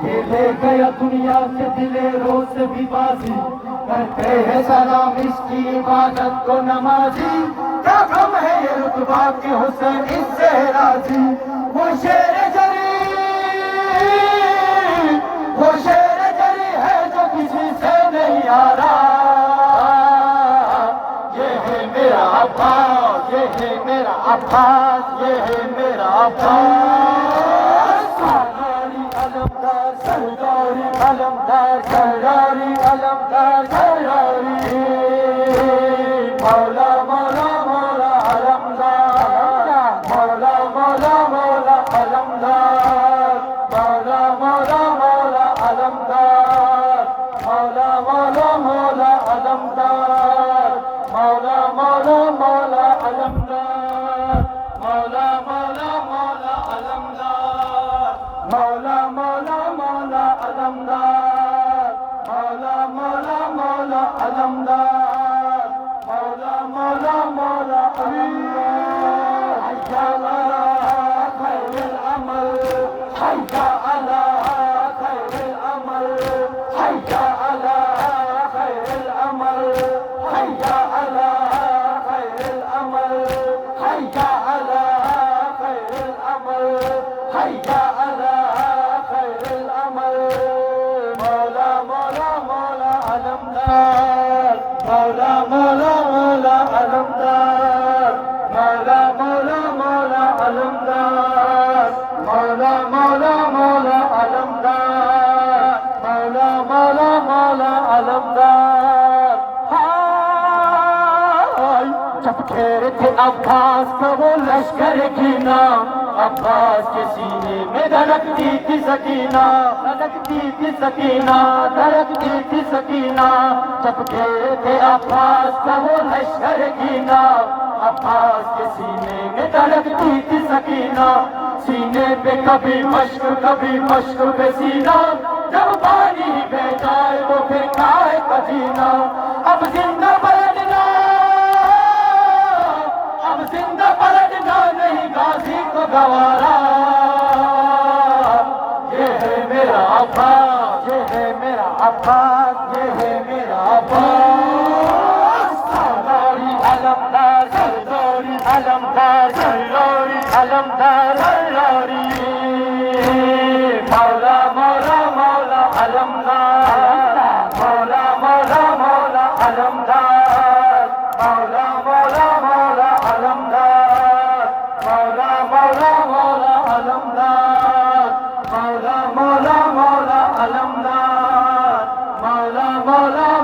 खेले गया दुनिया के दिले रोज भी बाजी, करते हैं सलाम इसकी इबादत को नमाजी। क्या गम है ये रुतबा के हुसैन इससे राजी। वो शेर जरी, वो शेर जरी है जो किसी से नहीं हारा। ये है मेरा अब्बास, ये है मेरा अब्बास, ये है मेरा अब्बास। सरदारी अलमदार, सरदारी अलमदार, सरदारी अलमदार, सरदारी। मौला मौला मौला अलमदार, मौला मौला मौला अलमदार, मौला मौला मौला अलमदार, मौला मौला मौला अलमदार, मौला मौला मौला अलमदार, मौला मौला मौला अलमदार, मौला मौला मौला अलमदार, मौला मौला मौला अलमदार, मौला मौला मौला अलमदार। हय्या अला खैरुल अमल, हय्या अला खैरुल अमल, हय्या अला खैरुल अमल, हय्या अला खैरुल अमल, हय्या अला खैरुल अमल, हय्या अला खैरुल अमल। मौला मौला मौला अलमदार, मौला मौला मौला अलमदार, मौला मौला मौला अलमदार, मौला मौला मौला अलमदार, मौला मौला मौला अलमदार। जब घेरे थे अब्बास का वो लश्कर की नाम, अब्बास के सीने में धड़कती थी सकीना, धड़कती थी सकीना, धड़कती थी सकीना। जब घेरे थे अब्बास का वो लश्कर की नाम, अब्बास के सीने में धड़कती थी सकीना। सीने पे कभी मश्क पे सीना, जब पानी बह जाए तो फिर खाए पसीना। अब जिंदा पलटना, अब जिंदा पलटना नहीं गाजी को गवारा। ये है मेरा अब्बास, ये है मेरा अब्बास, ये है मेरा अब्बास। सरदारी अलमदार, सरदारी अलमदार, सरदारी अलमदार, सरदारी। मौला मौला मौला अलमदार,